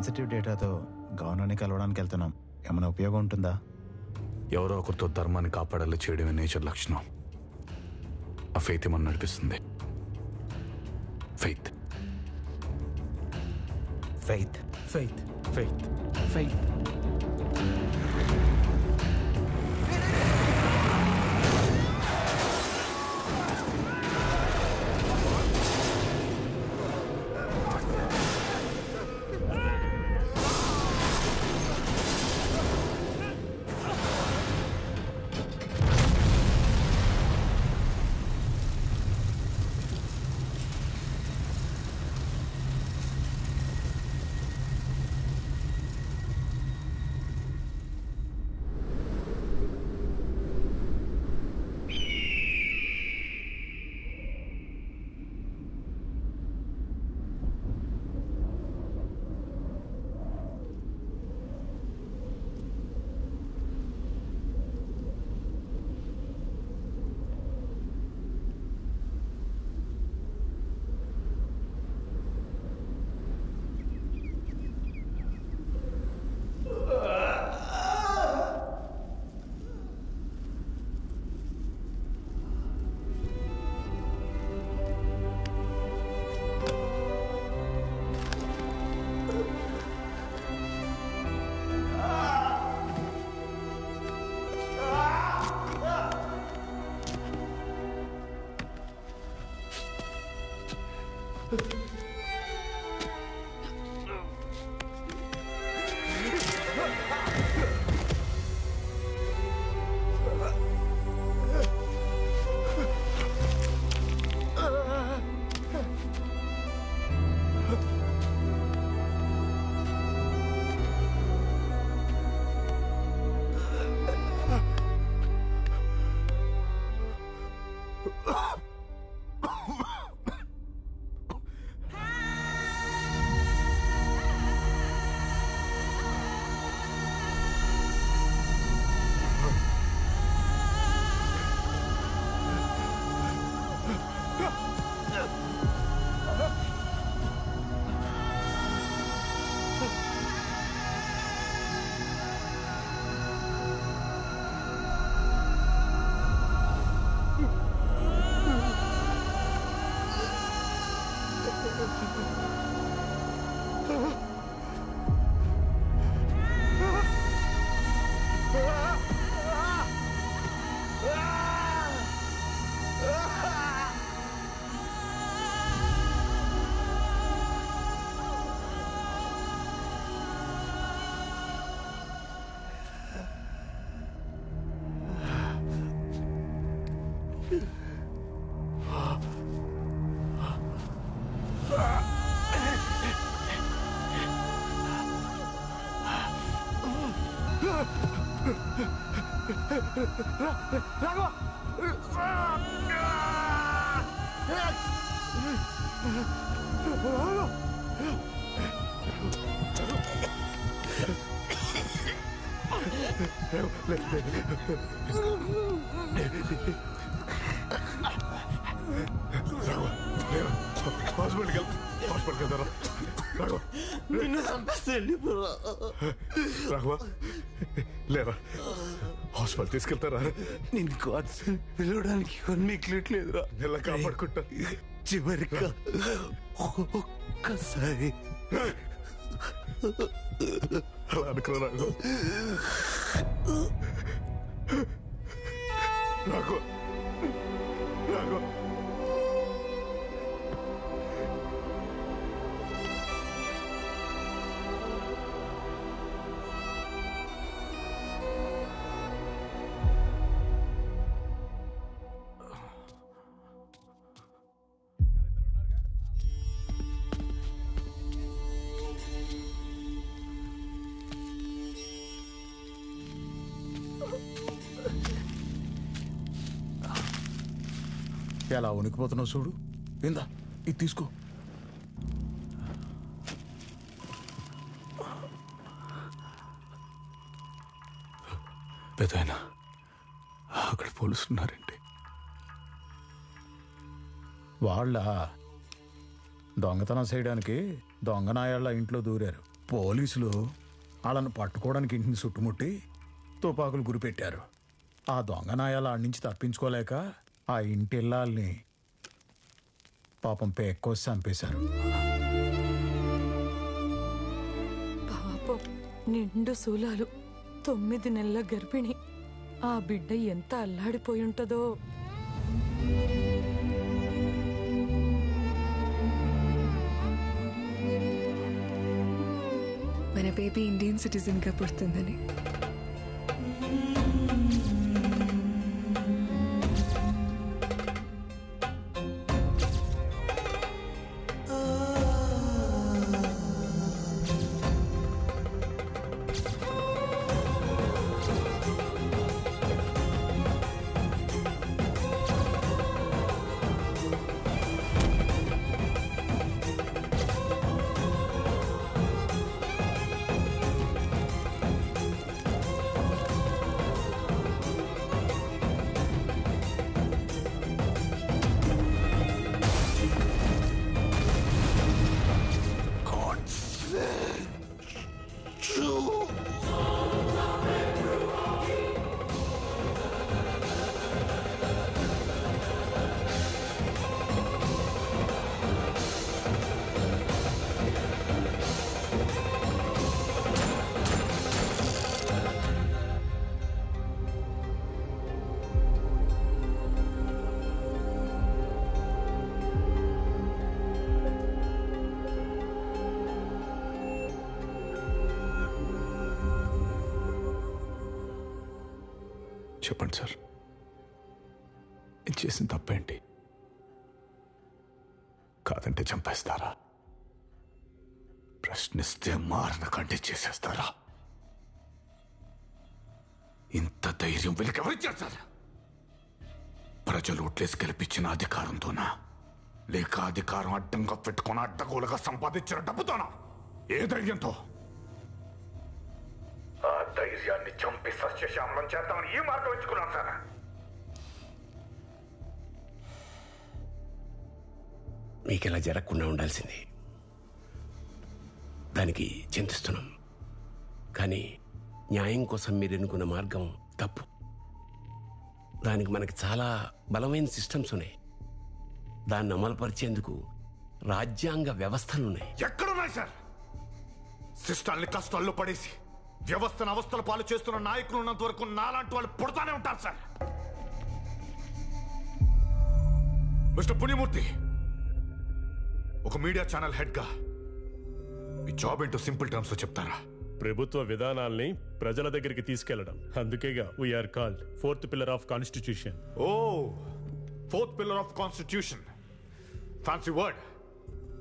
Sensitive డేటాతో గవర్నర్ని కలవడానికి వెళ్తున్నాం. ఏమైనా ఉపయోగం ఉంటుందా? ఎవరో ఒకరితో ధర్మాన్ని కాపాడాలి చేయడమే నేచర్ లక్షణం. ఆ ఫెయిత్ ఏమన్నా నడిపిస్తుంది. Faith faith faith faith faith. నిన్ను చంపేస్తాండి రాఘవా లేరా, హాస్పిటల్ తీసుకెళ్తారా? నిన్ను కార్డ్స్ పిలవడానికి మిగిలిట్లేదురా. ఎలా కాపాడుకుంటా? చివరిగా ఒక్కసారి అలా అనుకో రాఘవ. రాఘవ రాఘవ ఎలా ఉనికిపోతున్నావు చూడు. ఇందా ఇది తీసుకో. పెదైనా అక్కడ పోలీసులున్నారండి. వాళ్ళ దొంగతనం చేయడానికి దొంగనాయాళ్ళ ఇంట్లో దూరారు. పోలీసులు వాళ్ళను పట్టుకోవడానికి ఇంటిని చుట్టుముట్టి తుపాకులు గురిపెట్టారు. ఆ దొంగ నాయాల ఆడి నుంచి తప్పించుకోలేక ఆ ఇంటి ఇల్లాల్ని పాపం పేక్కోసి చంపేశారు. పాపం నిండు శూలాలు 9 నెలల గర్భిణి. ఆ బిడ్డ ఎంత అల్లాడిపోయి ఉంటుందో. మన బేబీ ఇండియన్ సిటిజన్ గా పుడుతుందని. చెప్పండి సార్, చేసిన తప్పేంటి? కాదంటే చంపేస్తారా? ప్రశ్నిస్తే మారణ కంటే చేసేస్తారా? ఇంత ధైర్యం వీళ్ళకెవరిచ్చారు సార్? ప్రజలు ఓట్లేసి గెలిపించిన అధికారంతోనా, లేక అధికారం అడ్డంగా పెట్టుకుని అడ్డగోలుగా సంపాదించిన డబ్బుతోనా? ఏ ధైర్యంతో? ఆ ధైర్యాన్ని చంపి సస్యశ్యామలం చేద్దామని ఈ మార్గం ఎంచుకున్నాను సార్. మీకు ఇలా జరగకుండా ఉండాల్సింది. దానికి చింతిస్తున్నాం. కానీ న్యాయం కోసం మీరు ఎన్నుకున్న మార్గం తప్పు. దానికి మనకి చాలా బలమైన సిస్టమ్స్ ఉన్నాయి. దాన్ని అమలుపరిచేందుకు రాజ్యాంగ వ్యవస్థలున్నాయి. ఎక్కడున్నాయి సార్? సిస్టాల్ని కష్టాల్లో పడేసి వ్యవస్థను అవస్థల పాలు చేస్తున్న నాయకులు ఉన్నంత వరకు నాలాంటి వాళ్ళు పుడతానే ఉంటారు సార్. మిస్టర్ పుణ్యమూర్తి, ఒక మీడియా ఛానల్ హెడ్ గా ఈ జాబ్ ఏంటో సింపుల్ టర్మ్స్ లో చెప్తారా? ప్రభుత్వ విధానాల్ని ప్రజల దగ్గరికి తీసుకెళ్లడం. అందుకేగా we are called 4th pillar of constitution. ఓ, 4th pillar of constitution, fancy word.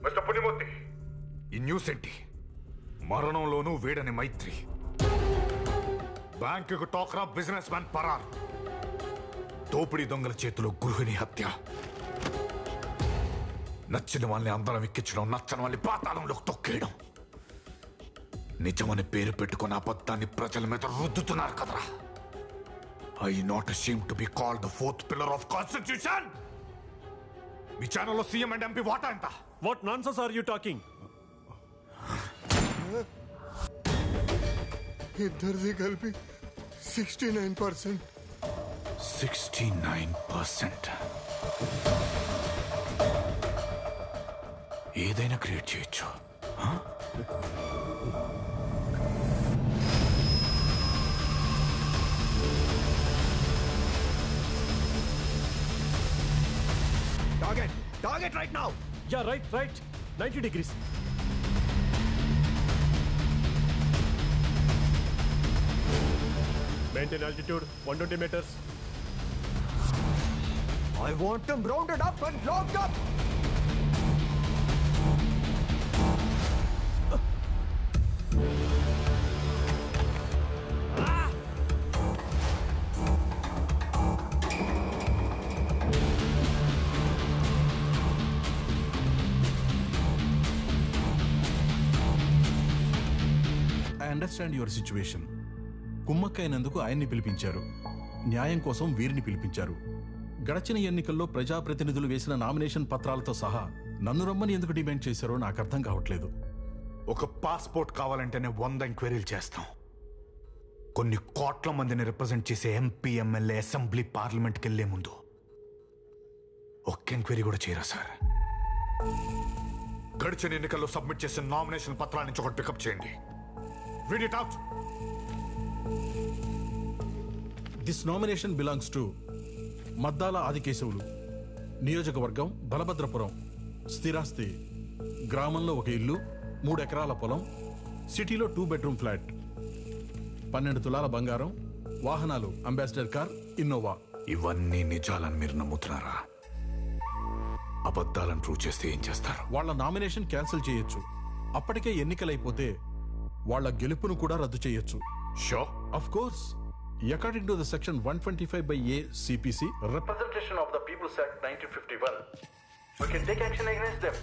Mister Punyamurthy, ఈ న్యూస్ ఏంటి? మరణంలోనూ వేడని మైత్రి, బ్యాంకుకు టోక్రా బిజినెస్ మ్యాన్ పరారు, దోపిడీ దొంగల చేతిలో గృహిణి హత్య, నచ్చిన వాళ్ళని అందరం ఎక్కించడం, నచ్చని వాళ్ళని పాతాళంలోకి తొక్కేయడం, నిజమని పేరు పెట్టుకున్న అబద్ధాన్ని ప్రజల మీద రుద్దుతున్నారు కదరా. I not ashamed to be called the 4th pillar of constitution. మీ ఛానల్లో సీఎం అండ్ ఎంపీ వాటా ఎంత? What nonsense are you talking? ఇద్దరిది కలిపి 69%. 69%. ఏదైనా క్రియేట్ చేయొచ్చు. Target right now. Yeah, right. 90 degrees. Maintain altitude 120 meters. I want them rounded up and locked up. I understand your situation. కుమ్మక్కైనందుకు ఆయన్ని పిలిపించారు, న్యాయం కోసం వీరిని పిలిపించారు. గడచిన ఎన్నికల్లో ప్రజాప్రతినిధులు వేసిన నామినేషన్ పత్రాలతో సహా నన్ను రమ్మని ఎందుకు డిమాండ్ చేశారో నాకు అర్థం కావట్లేదు. ఒక పాస్పోర్ట్ కావాలంటేనే 100 ఎంక్వైరీలు చేస్తాం. కొన్ని కోట్ల మందిని రిప్రజెంట్ చేసే ఎంపీ, ఎమ్మెల్యే, అసెంబ్లీ, పార్లమెంట్కి వెళ్లే ముందు ఒక్క ఎంక్వైరీ కూడా చేయరా సార్? గడిచిన ఎన్నికల్లో సబ్మిట్ చేసిన నామినేషన్ పత్రాల నుంచి ఒకటి పికప్ చేయండి. Read it out. This nomination belongs to Maddala Adikesavulu, నియోజకవర్గం బలభద్రపురం, స్థిరాస్తి గ్రామంలో ఒక ఇల్లు, 3 ఎకరాల పొలం, సిటీలో 2 బెడ్రూమ్ ఫ్లాట్, 12 తులాల బంగారం, వాహనాలు అంబాసిడర్ కార్, ఇన్నోవా. ఇవన్నీ నిజాలని మీరు నమ్ముతున్నారా? అబద్ధాలను ప్రూవ్ చేస్తే ఏం చేస్తారు? వాళ్ళ నామినేషన్ క్యాన్సిల్ చేయొచ్చు. అప్పటికే ఎన్నికలైపోతే వాళ్ళ గెలుపును కూడా రద్దు చేయొచ్చు. Show Of course, according to the section 125/A CPC, Representation of the People's Act 1951, we can take action against them.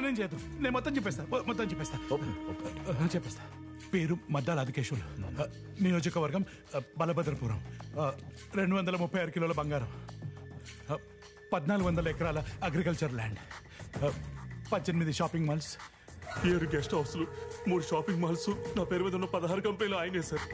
నేను చేద్దాం. నేను మొత్తం చెప్పేస్తా. చెప్పేస్తా. పేరు మద్దాల ఆదికేశవులు, నియోజకవర్గం బలభద్రపురం, 236 కిలోల బంగారం, 1400 ఎకరాల agriculture land, 18 shopping malls, 7 guest హౌస్లు, 3 షాపింగ్ మాల్స్, నా పేరు మీద ఉన్న 16 కంపెనీలు ఆయనే సార్.